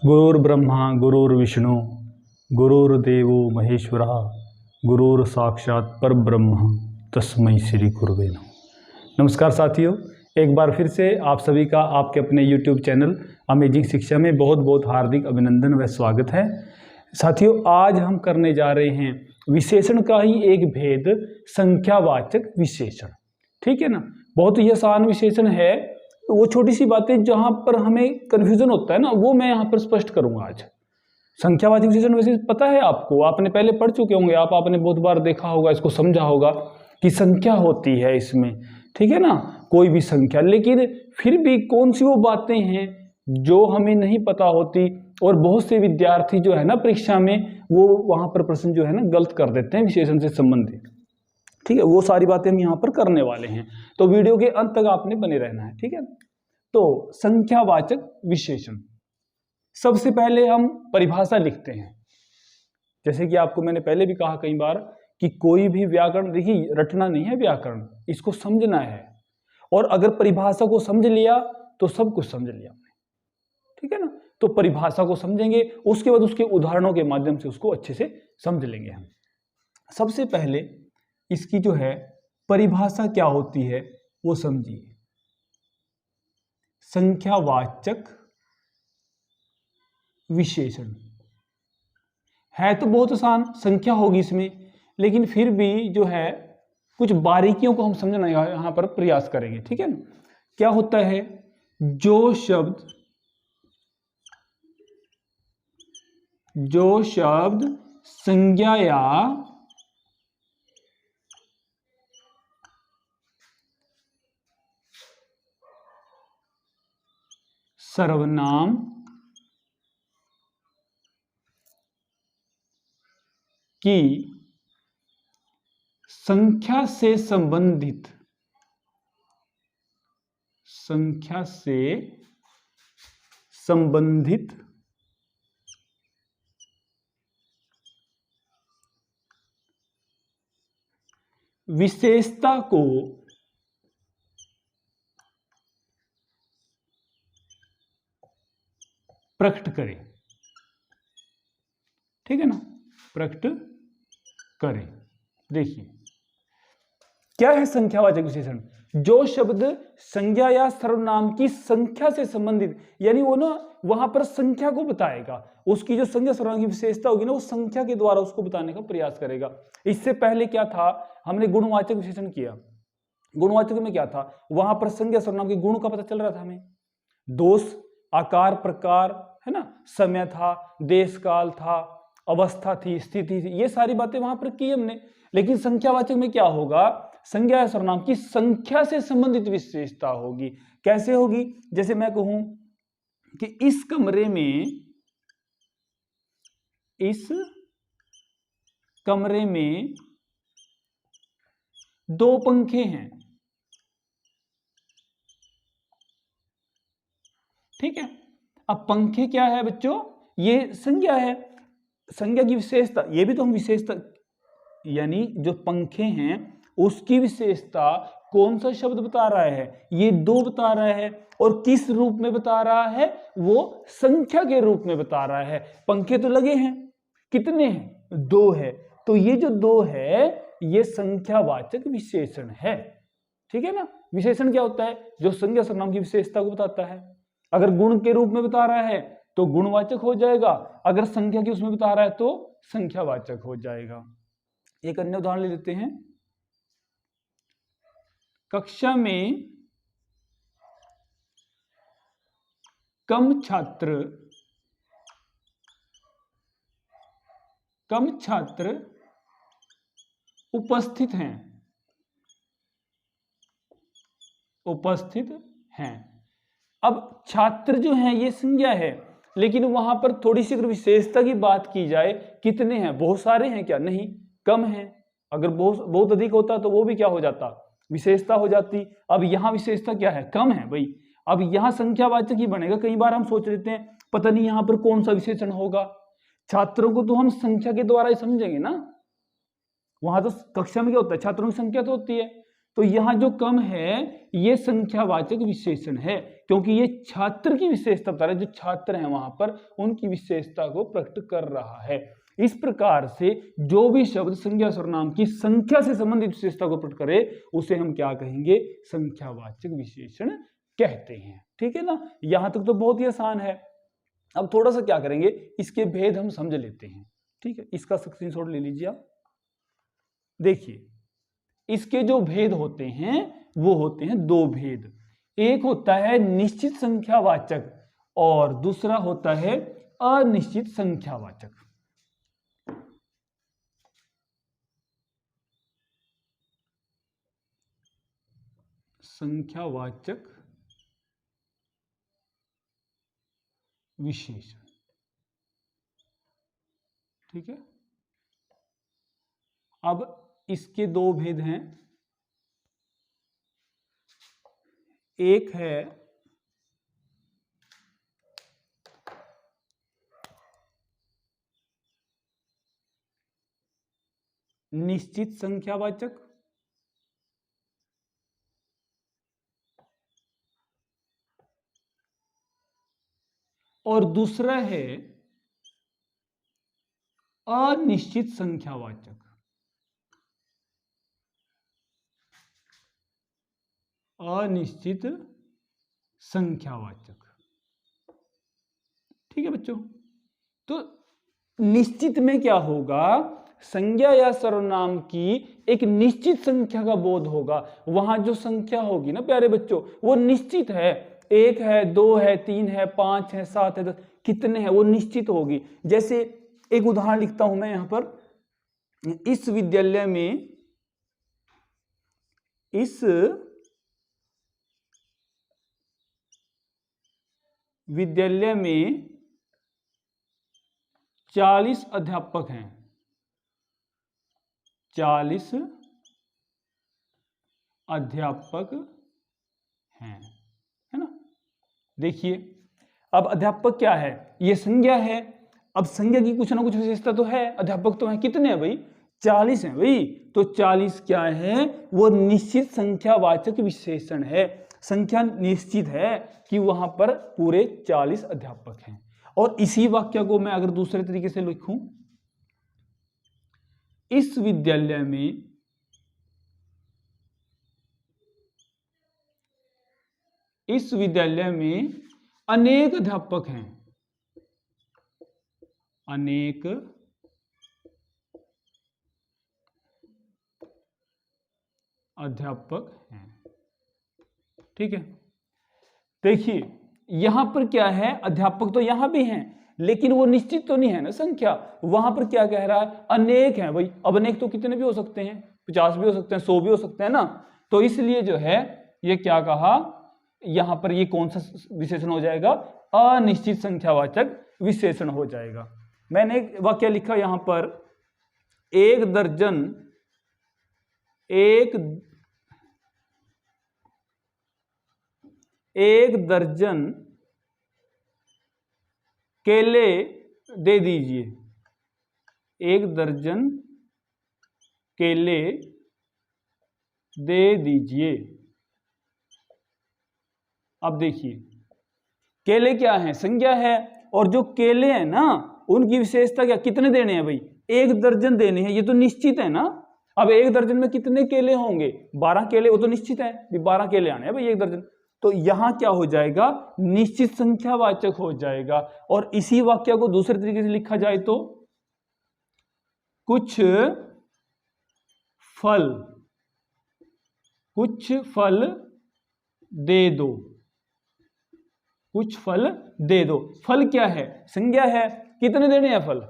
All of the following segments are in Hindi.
गुरुर्ब्रह्मा गुरुर्विष्णु गुरुर्देवो महेश्वरः गुरुर साक्षात परब्रह्म तस्मै श्री गुरुवे नमः। नमस्कार साथियों, एक बार फिर से आप सभी का आपके अपने YouTube चैनल अमेजिंग शिक्षा में बहुत बहुत हार्दिक अभिनंदन व स्वागत है। साथियों, आज हम करने जा रहे हैं विशेषण का ही एक भेद, संख्यावाचक विशेषण। ठीक है ना, बहुत ही आसान विशेषण है। वो छोटी सी बातें जहां पर हमें कन्फ्यूजन होता है ना, वो मैं यहाँ पर स्पष्ट करूंगा आज। संख्यावाचक विशेषण वैसे पता है आपको, आपने पहले पढ़ चुके होंगे, आपने बहुत बार देखा होगा, इसको समझा होगा कि संख्या होती है इसमें, ठीक है ना, कोई भी संख्या। लेकिन फिर भी कौन सी वो बातें हैं जो हमें नहीं पता होती, और बहुत से विद्यार्थी जो है ना परीक्षा में वो वहां पर प्रश्न जो है ना गलत कर देते हैं विशेषण से संबंधित। ठीक है, वो सारी बातें हम यहाँ पर करने वाले हैं, तो वीडियो के अंत तक आपने बने रहना है। ठीक है, तो संख्यावाचक विशेषण, सबसे पहले हम परिभाषा लिखते हैं। जैसे कि आपको मैंने पहले भी कहा कई बार कि कोई भी व्याकरण, देखिए रटना नहीं है व्याकरण, इसको समझना है। और अगर परिभाषा को समझ लिया तो सब कुछ समझ लिया हमने। ठीक है ना, तो परिभाषा को समझेंगे, उसके बाद उसके उदाहरणों के माध्यम से उसको अच्छे से समझ लेंगे हम। सबसे पहले इसकी जो है परिभाषा क्या होती है वो समझिए। संख्यावाचक विशेषण है तो बहुत आसान, संख्या होगी इसमें, लेकिन फिर भी जो है कुछ बारीकियों को हम समझना यहां पर प्रयास करेंगे। ठीक है ना, क्या होता है, जो शब्द संज्ञा या सर्वनाम की संख्या से संबंधित विशेषता को प्रकट करें। ठीक है ना, प्रकट करें। देखिए क्या है संख्यावाचक विशेषण, जो शब्द संज्ञा या सर्वनाम की संख्या से संबंधित, यानी वो ना वहां पर संख्या को बताएगा, उसकी जो संज्ञा सर्वनाम की विशेषता होगी ना, वो संख्या के द्वारा उसको बताने का प्रयास करेगा। इससे पहले क्या था, हमने गुणवाचक विशेषण किया। गुणवाचक में क्या था, वहां पर संज्ञा सर्वनाम के गुण का पता चल रहा था हमें, दोष, आकार, प्रकार, है ना, समय था, देश काल था, अवस्था थी, स्थिति थी, ये सारी बातें वहां पर की हमने। लेकिन संख्यावाचक में क्या होगा, संज्ञा या सर्वनाम की संख्या से संबंधित विशेषता होगी। कैसे होगी, जैसे मैं कहूं कि इस कमरे में 2 पंखे हैं। ठीक है, अब पंखे क्या है बच्चों, ये संज्ञा है, संज्ञा की विशेषता, ये भी तो हम विशेषता, यानी जो पंखे हैं उसकी विशेषता कौन सा शब्द बता रहा है, ये 2 बता रहा है, और किस रूप में बता रहा है, वो संख्या के रूप में बता रहा है। पंखे तो लगे हैं, कितने हैं, 2 है, तो ये जो 2 है ये संख्यावाचक विशेषण है। ठीक है ना, विशेषण क्या होता है, जो संज्ञा सर्वनाम की विशेषता को बताता है। अगर गुण के रूप में बता रहा है तो गुणवाचक हो जाएगा, अगर संख्या की उसमें बता रहा है तो संख्यावाचक हो जाएगा। एक अन्य उदाहरण ले लेते हैं। कक्षा में कम छात्र उपस्थित हैं। अब छात्र जो है ये संज्ञा है, लेकिन वहां पर थोड़ी सी अगर विशेषता की बात की जाए, कितने हैं, बहुत सारे हैं क्या, नहीं, कम हैं। अगर बहुत अधिक होता तो वो भी क्या हो जाता, विशेषता हो जाती। अब यहाँ विशेषता क्या है, कम है भाई, अब यहाँ संख्यावाचक ही बनेगा। कई बार हम सोच लेते हैं पता नहीं यहाँ पर कौन सा विशेषण होगा, छात्रों को तो हम संख्या के द्वारा ही समझेंगे ना, वहां तो कक्षा में क्या होता है, छात्रों की संख्या तो होती है, तो यहाँ जो कम है ये संख्यावाचक विशेषण है। क्योंकि ये छात्र की विशेषता बता रहा है, जो छात्र हैं वहां पर उनकी विशेषता को प्रकट कर रहा है। इस प्रकार से जो भी शब्द संज्ञा सर्वनाम की संख्या से संबंधित विशेषता को प्रकट करे उसे हम क्या कहेंगे, संख्यावाचक विशेषण कहते हैं। ठीक है ना, यहां तक तो बहुत ही आसान है। अब थोड़ा सा क्या करेंगे, इसके भेद हम समझ लेते हैं। ठीक है, इसका स्क्रीनशॉट ले लीजिए आप। देखिए इसके जो भेद होते हैं वो होते हैं दो भेद। एक होता है निश्चित संख्यावाचक और दूसरा होता है अनिश्चित संख्यावाचक। संख्यावाचक विशेषण। ठीक है, अब इसके दो भेद हैं। एक है निश्चित संख्यावाचक और दूसरा है अनिश्चित संख्यावाचक। अनिश्चित संख्यावाचक। ठीक है बच्चों, तो निश्चित में क्या होगा, संज्ञा या सर्वनाम की एक निश्चित संख्या का बोध होगा। वहां जो संख्या होगी ना प्यारे बच्चों वो निश्चित है, 1 है, 2 है, 3 है, 5 है, 7 है, 10 कितने हैं वो निश्चित होगी। जैसे एक उदाहरण लिखता हूं मैं यहां पर, इस विद्यालय में, इस विद्यालय में 40 अध्यापक हैं। 40 अध्यापक हैं, है ना। देखिए अब अध्यापक क्या है, ये संज्ञा है। अब संज्ञा की कुछ ना कुछ विशेषता तो है, अध्यापक तो है, कितने हैं भाई, 40 हैं भाई। तो 40 क्या है, वो निश्चित संख्यावाचक विशेषण है। संख्या निश्चित है कि वहां पर पूरे 40 अध्यापक हैं। और इसी वाक्य को मैं अगर दूसरे तरीके से लिखूं, इस विद्यालय में अनेक अध्यापक हैं। अनेक अध्यापक हैं। ठीक है, देखिए यहां पर क्या है, अध्यापक तो यहां भी हैं लेकिन वो निश्चित तो नहीं है ना संख्या। वहां पर क्या कह रहा है, अनेक है भाई। अब अनेक तो कितने भी हो सकते हैं, 50 भी हो सकते हैं, 100 भी हो सकते हैं ना। तो इसलिए जो है ये क्या कहा, यहां पर ये कौन सा विशेषण हो जाएगा, अनिश्चित संख्यावाचक विशेषण हो जाएगा। मैंने एक वाक्य लिखा यहां पर, एक दर्जन केले दे दीजिए। 1 दर्जन केले दे दीजिए। अब देखिए केले क्या है, संज्ञा है, और जो केले हैं ना उनकी विशेषता क्या, कितने देने हैं भाई, 1 दर्जन देने हैं। ये तो निश्चित है ना। अब 1 दर्जन में कितने केले होंगे, 12 केले, वो तो निश्चित है, 12 केले आने हैं भाई 1 दर्जन। तो यहां क्या हो जाएगा, निश्चित संख्यावाचक हो जाएगा। और इसी वाक्य को दूसरे तरीके से लिखा जाए तो, कुछ फल दे दो। कुछ फल दे दो। फल क्या है, संज्ञा है, कितने देने हैं फल।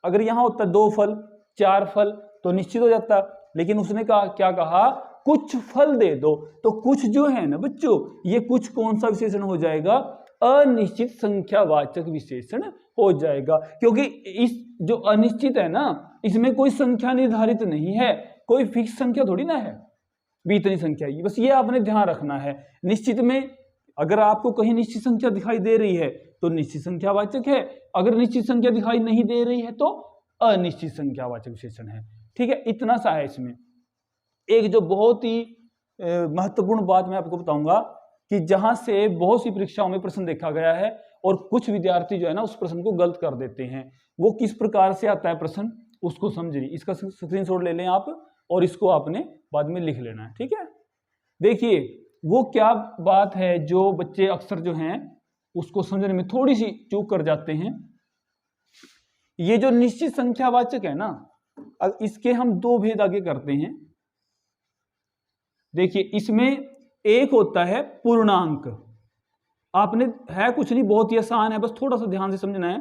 अगर यहां होता 2 फल, 4 फल तो निश्चित हो जाता, लेकिन उसने कहा, क्या कहा, कुछ फल दे दो। तो कुछ जो है ना बच्चों, ये कुछ कौन सा विशेषण हो जाएगा, अनिश्चित संख्यावाचक विशेषण हो जाएगा। क्योंकि इस जो अनिश्चित है ना, इसमें कोई संख्या निर्धारित नहीं है, कोई फिक्स संख्या थोड़ी ना है भी इतनी संख्या ही, बस ये आपने ध्यान रखना है। निश्चित में अगर आपको कहीं निश्चित संख्या दिखाई दे रही है तो निश्चित संख्यावाचक है, अगर निश्चित संख्या दिखाई नहीं दे रही है तो अनिश्चित संख्यावाचक विशेषण है। ठीक है, इतना सा है इसमें। एक जो बहुत ही महत्वपूर्ण बात मैं आपको बताऊंगा कि जहां से बहुत सी परीक्षाओं में प्रश्न देखा गया है और कुछ विद्यार्थी जो है ना उस प्रश्न को गलत कर देते हैं। वो किस प्रकार से आता है प्रश्न, उसको समझिए। इसका स्क्रीनशॉट ले लें आप और इसको आपने बाद में लिख लेना है, ठीक है। देखिए वो क्या बात है जो बच्चे अक्सर जो हैं उसको समझने में थोड़ी सी चूक कर जाते हैं। ये जो निश्चित संख्यावाचक है ना, अब इसके हम दो भेद आगे करते हैं। देखिए इसमें एक होता है पूर्णांक, आपने है कुछ नहीं, बहुत ही आसान है, बस थोड़ा सा ध्यान से समझना है।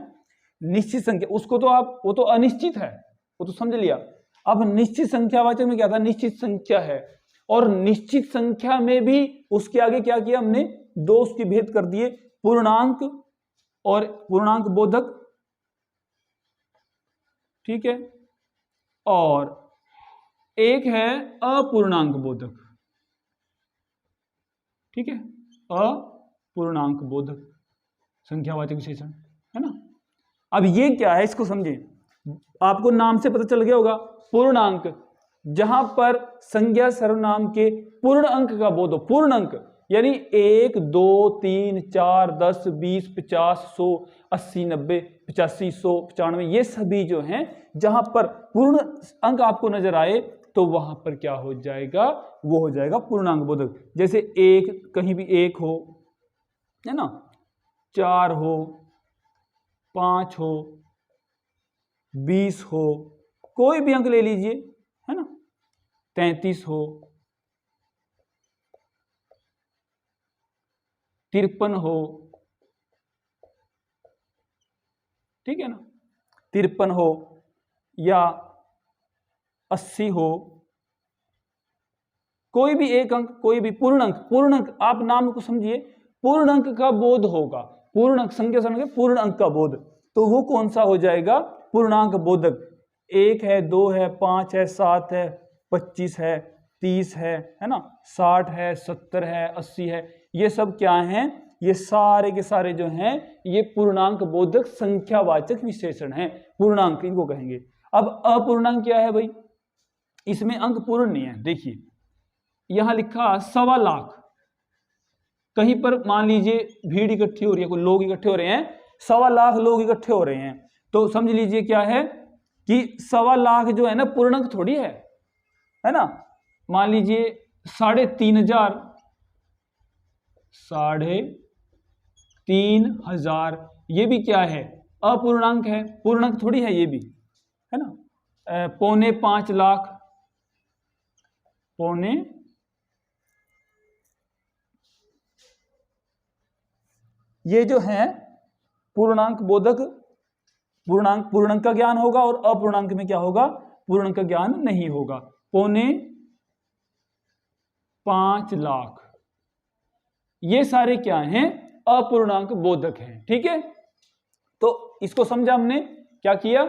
निश्चित संख्या उसको तो आप, वो तो अनिश्चित है, वो तो समझ लिया। अब निश्चित संख्यावाचक में क्या था, निश्चित संख्या है, और निश्चित संख्या में भी उसके आगे क्या किया हमने, दो उसके भेद कर दिए, पूर्णांक और पूर्णांक बोधक, ठीक है, और एक है अपूर्णांक बोधक, ठीक है, अपूर्णांक बोधक संख्यावाचक विशेषण है ना। अब ये क्या है इसको समझे, आपको नाम से पता चल गया होगा, पूर्णांक जहां पर संज्ञा सर्वनाम के पूर्ण अंक का बोध हो, पूर्ण अंक यानी 1 2 3 4 10 20 50 100 80 90 85 100 95, ये सभी जो हैं जहां पर पूर्ण अंक आपको नजर आए तो वहां पर क्या हो जाएगा, वो हो जाएगा पूर्णांक बोधक। जैसे एक, कहीं भी 1 हो, है ना, 4 हो, 5 हो, 20 हो, कोई भी अंक ले लीजिए, है ना, 33 हो, 53 हो, ठीक है ना, 53 हो या 80 हो, कोई भी एक अंक, कोई भी पूर्ण अंक, पूर्ण अंक आप नाम को समझिए, पूर्ण अंक का बोध होगा, पूर्ण अंक संख्या समझ पूर्ण अंक का बोध, तो वो कौन सा हो जाएगा, पूर्णांक बोधक। 1 है, 2 है, 5 है, 7 है, 25 है, 30 है ना, 60 है, 70 है, 80 है, ये सब क्या हैं, ये सारे के सारे जो हैं ये पूर्णांक बोधक संख्यावाचक विशेषण हैं, पूर्णांक इनको कहेंगे। अब अपूर्णांक क्या है भाई, इसमें अंक पूर्ण नहीं है। देखिए यहां लिखा 1.25 लाख, कहीं पर मान लीजिए भीड़ इकट्ठी हो रही है, कोई लोग इकट्ठे हो रहे हैं, 1.25 लाख लोग इकट्ठे हो रहे हैं, तो समझ लीजिए क्या है कि 1.25 लाख जो है ना पूर्णांक थोड़ी है ना। मान लीजिए 3,500, 3,500, ये भी क्या है, अपूर्णांक है, पूर्णांक थोड़ी है ये भी, है ना। 4.25 लाख, पौने, ये जो है पूर्णांक बोधक, पूर्णांक का ज्ञान होगा और अपूर्णांक में क्या होगा, पूर्णांक का ज्ञान नहीं होगा। 4.5 लाख, ये सारे क्या हैं, अपूर्णांक बोधक हैं, ठीक है। तो इसको समझा हमने, क्या किया,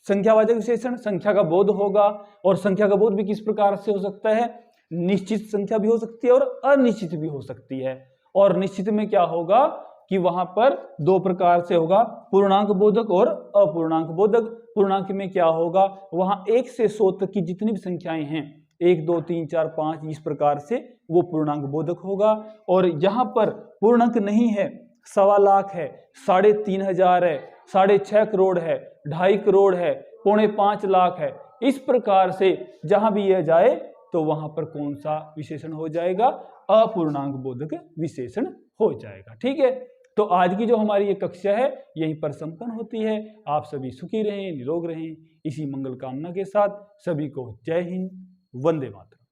संख्यावाचक विशेषण संख्या का बोध होगा, और संख्या का बोध भी किस प्रकार से हो सकता है, निश्चित संख्या भी हो सकती है और अनिश्चित भी हो सकती है। और निश्चित में क्या होगा कि वहां पर दो प्रकार से होगा, पूर्णांक बोधक और अपूर्णांक बोधक। पूर्णांक में क्या होगा, वहां 1 से 100 तक की जितनी भी संख्याएं हैं, 1 2 3 4 5, इस प्रकार से वो पूर्णांक बोधक होगा। और यहाँ पर पूर्णांक नहीं है, 1.25 लाख है, 3,500 है, 6.5 करोड़ है, 2.5 करोड़ है, 4.5 लाख है, इस प्रकार से जहां भी यह जाए तो वहां पर कौन सा विशेषण हो जाएगा, अपूर्णांक बोधक विशेषण हो जाएगा, ठीक है। तो आज की जो हमारी ये कक्षा है यहीं पर संपन्न होती है। आप सभी सुखी रहें, निरोग रहें, इसी मंगल कामना के साथ सभी को जय हिंद, वंदे मातरम।